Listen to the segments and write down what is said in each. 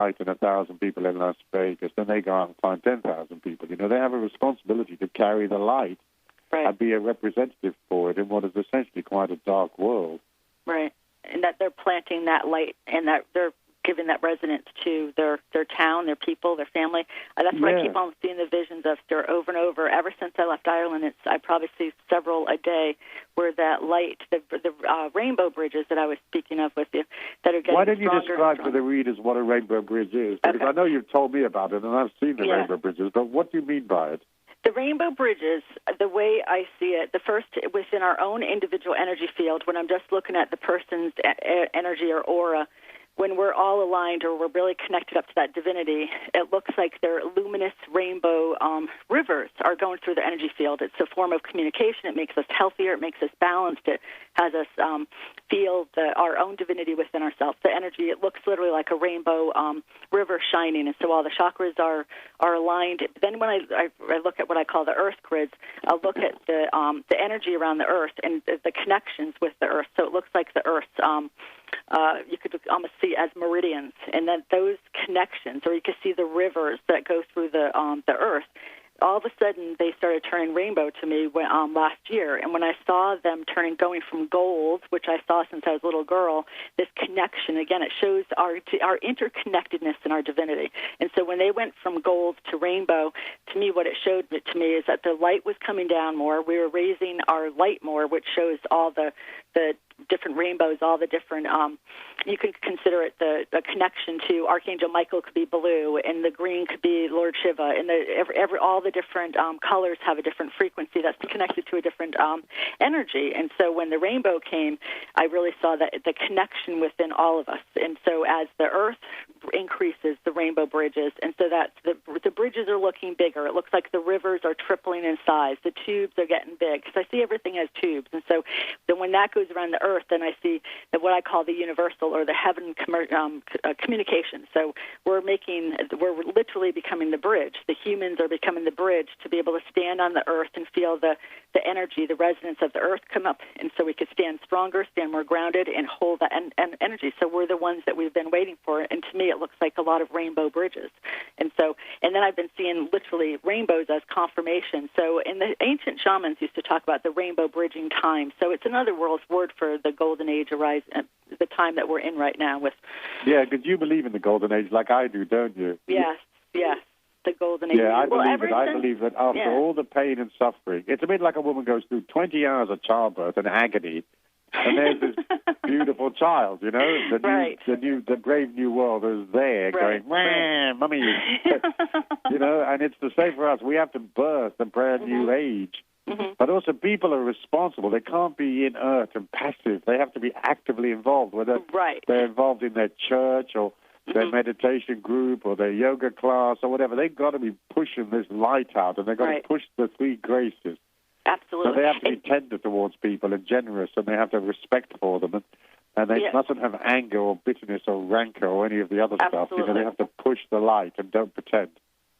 light and 1,000 people in Las Vegas, then they go out and find 10,000 people. You know, they have a responsibility to carry the light and be a representative for it in what is essentially quite a dark world. Right, and that they're planting that light and that they're giving that resonance to their town, their people, their family. That's what I keep on seeing the visions of, Stuart, over and over. Ever since I left Ireland, I probably see several a day where that light, the rainbow bridges that I was speaking of with you, that are getting Why don't you stronger describe to the readers what a rainbow bridge is? Because I know you've told me about it, and I've seen the rainbow bridges, but what do you mean by it? The rainbow bridges, the way I see it, the first within our own individual energy field, when I'm just looking at the person's energy or aura, when we're all aligned or we're really connected up to that divinity, it looks like their luminous rainbow rivers are going through the energy field. It's a form of communication. It makes us healthier. It makes us balanced. It has us feel our own divinity within ourselves. The energy, it looks literally like a rainbow river shining, and so all the chakras are aligned. Then when I look at what I call the earth grids, I'll look at the energy around the earth and the connections with the earth. So it looks like the earth's you could almost see as meridians, and then those connections, or you could see the rivers that go through the earth. All of a sudden, they started turning rainbow to me last year. And when I saw them going from gold, which I saw since I was a little girl, this connection, again, it shows our interconnectedness and our divinity. And so when they went from gold to rainbow, to me, what it showed to me is that the light was coming down more. We were raising our light more, which shows all the different rainbows, all the different, you can consider it the connection to Archangel Michael could be blue, and the green could be Lord Shiva, and all the different colors have a different frequency that's connected to a different energy. And so when the rainbow came, I really saw that the connection within all of us. And so as the earth increases, the rainbow bridges, and so that the bridges are looking bigger. It looks like the rivers are tripling in size. The tubes are getting big, because I see everything as tubes. And so then when that goes around the earth, then I see that what I call the universal or the heaven communication. So we're literally becoming the bridge. The humans are becoming the bridge to be able to stand on the earth and feel the energy, the resonance of the earth come up, and so we could stand stronger, stand more grounded, and hold that energy. So we're the ones that we've been waiting for, and to me it looks like a lot of rainbow bridges. And then I've been seeing literally rainbows as confirmation. So in the ancient shamans used to talk about the rainbow bridging time. So it's another world's word for the golden age arise, the time that we're in right now. Yeah, because you believe in the golden age like I do, don't you? Yes, the golden age. Yeah, I believe that after all the pain and suffering, it's a bit like a woman goes through 20 hours of childbirth and agony, and there's this beautiful child, you know, the brave new world is there going, mummy, you know, and it's the same for us. We have to birth a brand new age. Mm-hmm. But also people are responsible. They can't be inert and passive. They have to be actively involved, whether they're involved in their church or their meditation group or their yoga class or whatever. They've got to be pushing this light out, and they've got to push the three graces. Absolutely. So they have to be tender towards people and generous, and they have to have respect for them. And they mustn't have anger or bitterness or rancor or any of the other stuff. You know, they have to push the light and don't pretend.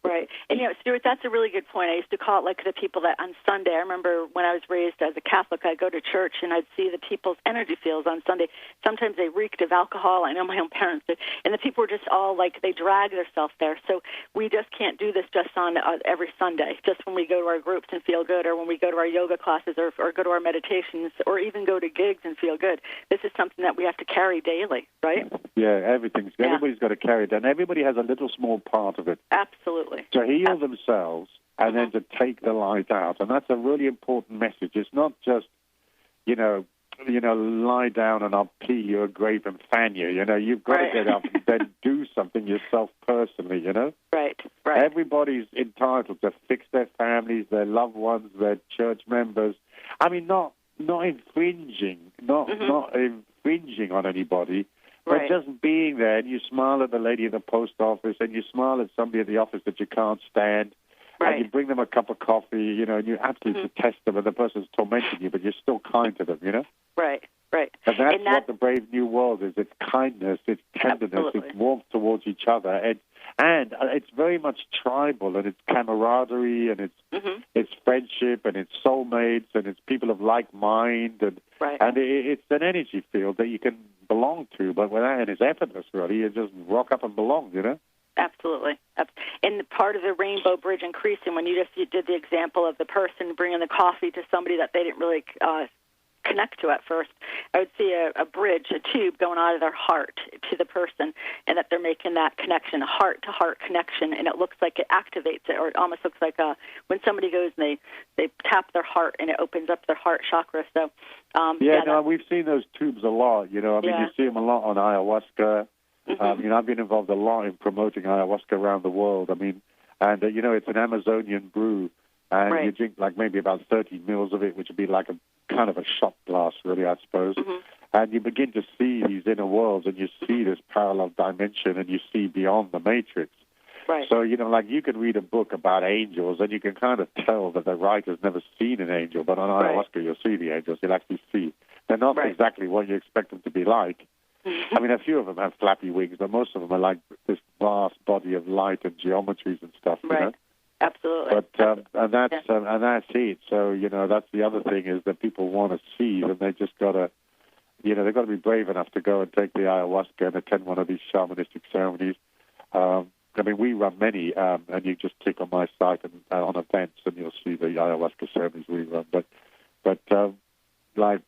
Right. And, you know, Stuart, that's a really good point. I used to call it like the people that on Sunday, I remember when I was raised as a Catholic, I'd go to church and I'd see the people's energy fields on Sunday. Sometimes they reeked of alcohol. I know my own parents did. And the people were just all like, they drag themselves there. So we just can't do this just on every Sunday, just when we go to our groups and feel good, or when we go to our yoga classes or go to our meditations, or even go to gigs and feel good. This is something that we have to carry daily, right? Yeah, everybody's got to carry it. And everybody has a little small part of it. Absolutely. To heal themselves and then to take the light out. And that's a really important message. It's not just, you know, lie down and I'll pee you a grape and fan you. You know, you've got to get up and then do something yourself personally, you know? Right. Everybody's entitled to fix their families, their loved ones, their church members. I mean, not infringing on anybody, but just being there, and you smile at the lady at the post office, and you smile at somebody at the office that you can't stand, and you bring them a cup of coffee, you know, and you absolutely detest them, and the person's tormenting you, but you're still kind to them, you know? Right. And that's what the brave new world is. It's kindness, it's tenderness, it's warmth towards each other, and it's very much tribal, and it's camaraderie, and it's friendship, and it's soulmates, and it's people of like mind, and it's an energy field that you can belong to, but without it's effortless, really. You just rock up and belong, you know? Absolutely. And part of the Rainbow Bridge increasing, when you did the example of the person bringing the coffee to somebody that they didn't really connect to at first, I would see a bridge, a tube going out of their heart to the person, and that they're making that connection, a heart-to-heart connection, and it looks like it activates it, or it almost looks like when somebody goes and they tap their heart, and it opens up their heart chakra. So, we've seen those tubes a lot, you know. I mean, you see them a lot on ayahuasca. Mm-hmm. You know, I've been involved a lot in promoting ayahuasca around the world. I mean, and, you know, it's an Amazonian brew, and you drink like maybe about 30 mils of it, which would be like a kind of a shot glass, really, I suppose. Mm-hmm. And you begin to see these inner worlds, and you see this parallel dimension, and you see beyond the matrix. Right. So, you know, like you can read a book about angels, and you can kind of tell that the writer's never seen an angel, but on ayahuasca you'll see the angels. You'll actually see. They're not exactly what you expect them to be like. I mean, a few of them have flappy wings, but most of them are like this vast body of light and geometries and stuff, you know? Absolutely. But and that's it. So, you know, that's the other thing is that people want to see, and they just got to, you know, they've got to be brave enough to go and take the ayahuasca and attend one of these shamanistic ceremonies. I mean, we run many, and you just click on my site and on events, and you'll see the ayahuasca ceremonies we run. But like,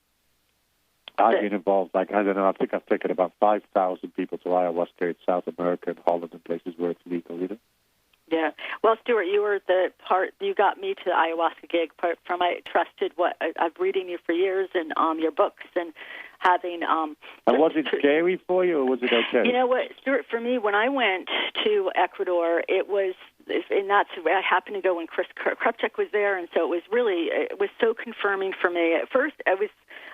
I've been involved, like, I don't know, I think I've taken about 5,000 people to ayahuasca in South America and Holland and places where it's legal, you know? Yeah. Well, Stuart, you were you got me to the ayahuasca gig from I trusted I've reading you for years and your books and having... and was it scary for you, or was it okay? You know what, Stuart, for me, when I went to Ecuador, it was... And that's I happened to go when Chris Krupchak was there, and so it was so confirming for me. At first, I was,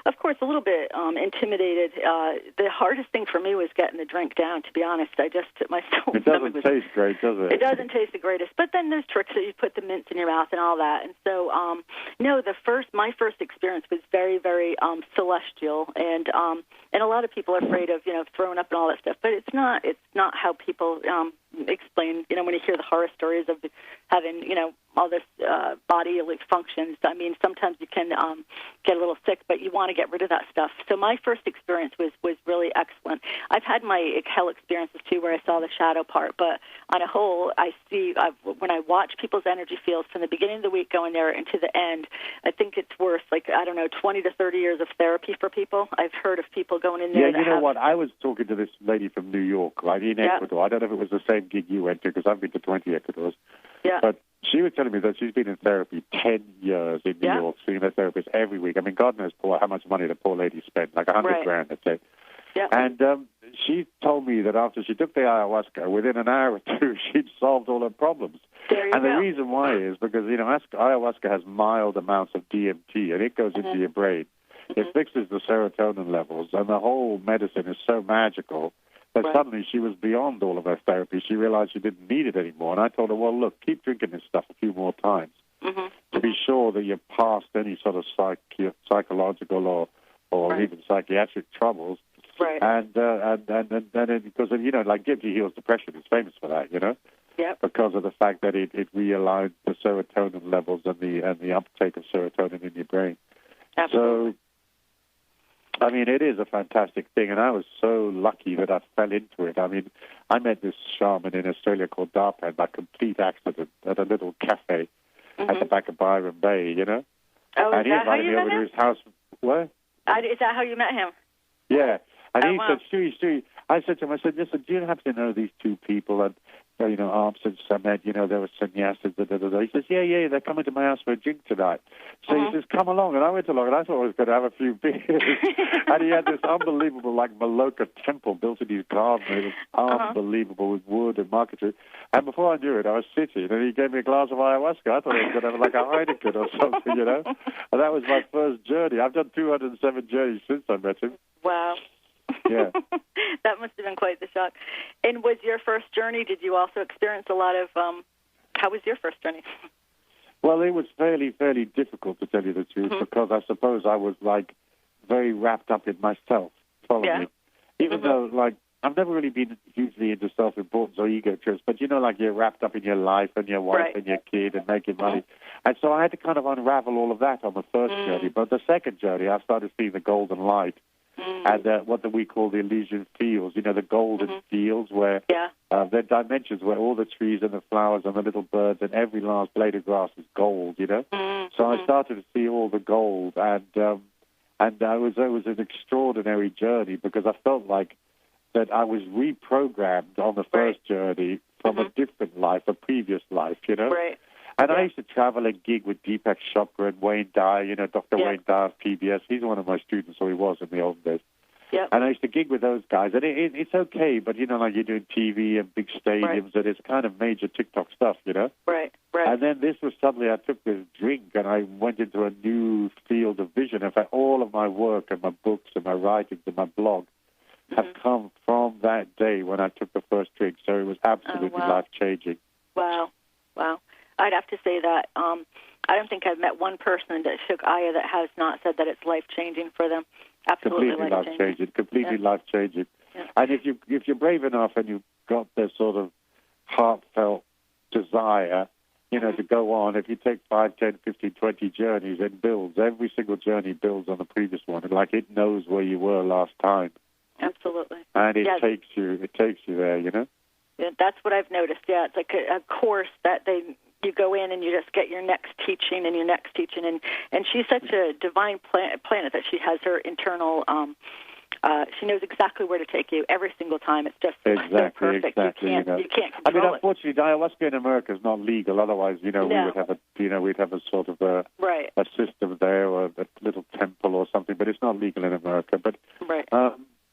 of course, a little bit intimidated. The hardest thing for me was getting the drink down. To be honest, it doesn't taste great, does it? It doesn't taste the greatest. But then there's tricks that you put the mints in your mouth and all that. And so, my first experience was very, very celestial, and a lot of people are afraid of throwing up and all that stuff. But it's not how people explain, when you hear the horror stories of having, all this bodily functions. I mean, sometimes you can get a little sick, but you want to get rid of that stuff. So my first experience was really excellent. I've had my hell experiences, too, where I saw the shadow part, but on a whole, when I watch people's energy fields from the beginning of the week going there and to the end, I think it's worth, 20 to 30 years of therapy for people. I've heard of people going in there. Yeah, you know what? I was talking to this lady from New York, right, in Ecuador. I don't know if it was the same gig you went to, because I've been to 20 Ecuadors. Yeah. But she was telling me that she's been in therapy 10 years in New York, seeing a therapist every week. I mean, God knows how much money the poor lady spent, like $100,000, I'd say. Yeah. And she told me that after she took the ayahuasca, within an hour or two, she'd solved all her problems. There you go. The reason why is because, ayahuasca has mild amounts of DMT, and it goes into your brain. It fixes the serotonin levels, and the whole medicine is so magical that suddenly she was beyond all of her therapy. She realized she didn't need it anymore. And I told her, well, look, keep drinking this stuff a few more times to be sure that you're past any sort of psychological or even psychiatric troubles. Right. And because, like Gypsy heals depression. It's famous for that, Yep. because of the fact that it realigns the serotonin levels and the uptake of serotonin in your brain. Absolutely. So, I mean, it is a fantastic thing, and I was so lucky that I fell into it. I mean, I met this shaman in Australia called Darpan by complete accident at a little cafe at the back of Byron Bay, Oh, and he invited me over to his house. What? Is that how you met him? Yeah. And he said, Stewie, I said to him, listen, do you happen to know these two people? And, Arms and Samet, they were sannyasis, He says, yeah, they're coming to my house for a drink tonight. So he says, come along. And I went along, and I thought I was going to have a few beers. And he had this unbelievable, Maloka temple built in his garden. It was unbelievable with wood and marquetry. And before I knew it, I was sitting, and he gave me a glass of ayahuasca. I thought I was going to have a Heineken or something, And that was my first journey. I've done 207 journeys since I met him. Wow. Yeah. That must have been quite the shock. And was your first journey, did you also experience a lot of, how was your first journey? Well, it was fairly difficult, to tell you the truth, because I suppose I was, very wrapped up in myself, probably. Even though, I've never really been hugely into self-importance or ego trips, but, you're wrapped up in your life and your wife and your kid and making money. And so I had to kind of unravel all of that on the first journey. But the second journey, I started seeing the golden light. and what we call the Elysian fields, the golden fields where there are dimensions where all the trees and the flowers and the little birds and every last blade of grass is gold, So I started to see all the gold, and it was an extraordinary journey because I felt like that I was reprogrammed on the first journey from a different life, a previous life, Right. And I used to travel and gig with Deepak Chopra and Wayne Dyer, Dr. Wayne Dyer of PBS. He's one of my students, or he was in the old days. Yep. And I used to gig with those guys. And it's okay, but, like you're doing TV and big stadiums, and it's kind of major TikTok stuff, Right. And then this was suddenly, I took this drink and I went into a new field of vision. In fact, all of my work and my books and my writings and my blog have come from that day when I took the first drink. So it was absolutely life-changing. Wow. I'd have to say that I don't think I've met one person that took Aya that has not said that it's life-changing for them. Absolutely life-changing. Completely life-changing. Yeah. And if you're brave enough and you've got this sort of heartfelt desire, to go on, if you take 5, 10, 15, 20 journeys, it builds. Every single journey builds on the previous one. Like it knows where you were last time. Absolutely. And it takes you there, Yeah, that's what I've noticed. Yeah, it's like a course that you go in and you just get your next teaching and your next teaching. And she's such a divine planet that she has her internal, she knows exactly where to take you every single time. It's just so perfect. Exactly. You can't control it. Unfortunately, ayahuasca in America is not legal. Otherwise, we would have we'd have a sort of a system there or a little temple or something. But it's not legal in America. But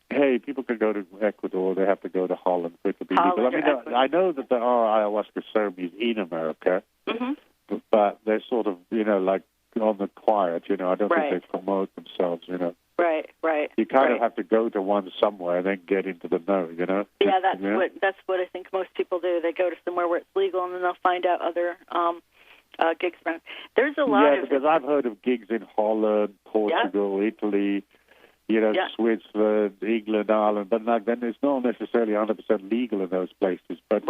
hey, people can go to Ecuador. They have to go to Holland for it to be legal. I know that there are ayahuasca ceremonies in America, but they're sort of, like on the quiet. I don't think they promote themselves. Right. You kind of have to go to one somewhere and then get into the know. Yeah, that's what I think most people do. They go to somewhere where it's legal, and then they'll find out other gigs around. There's a lot of... Yeah, because I've heard of gigs in Holland, Portugal, Italy, Switzerland, England, Ireland, but then it's not necessarily 100% legal in those places. But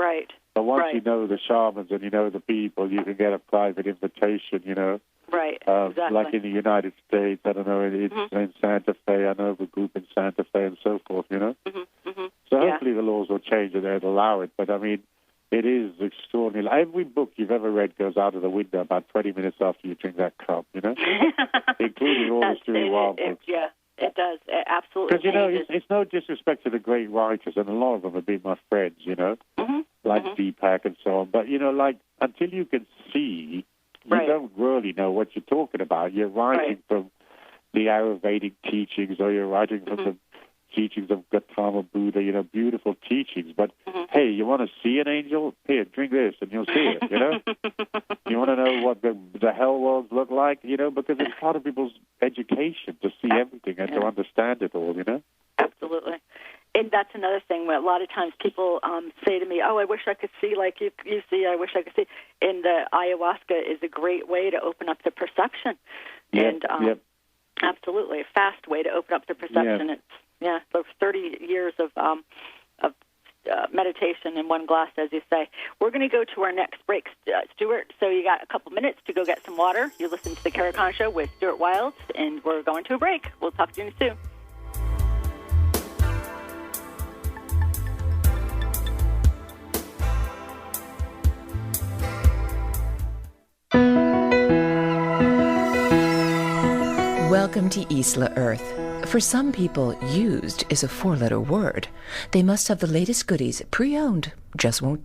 once you know the shamans and you know the people, you can get a private invitation, Right, exactly. Like in the United States, I don't know, it's in Santa Fe, I know of a group in Santa Fe and so forth, So hopefully the laws will change and they'll allow it. But, it is extraordinary. Every book you've ever read goes out of the window about 20 minutes after you drink that cup, Including all the Stuart Wilde books. Yeah. It does. It absolutely Because, it's no disrespect to the great writers, and a lot of them have been my friends, like Deepak and so on. But, until you can see, you don't really know what you're talking about. You're writing from the Ayurvedic teachings, or you're writing from the teachings of Gautama Buddha, beautiful teachings. But, hey, you want to see an angel? Here, drink this, and you'll see it, You want to know what the hell worlds look like, because it's part of people's education to see everything and to understand it all, Absolutely. And that's another thing where a lot of times people say to me, oh, I wish I could see like you see, I wish I could see. And the ayahuasca is a great way to open up the perception. Absolutely, a fast way to open up the perception. It's so 30 years of meditation in one glass, as you say. We're going to go to our next break, Stuart. So you got a couple minutes to go get some water. You listen to the Kerrie Show with Stuart Wilde, and we're going to a break. We'll talk to you soon. Welcome to Isla Earth. For some people, used is a 4-letter word. They must have the latest goodies pre-owned, just won't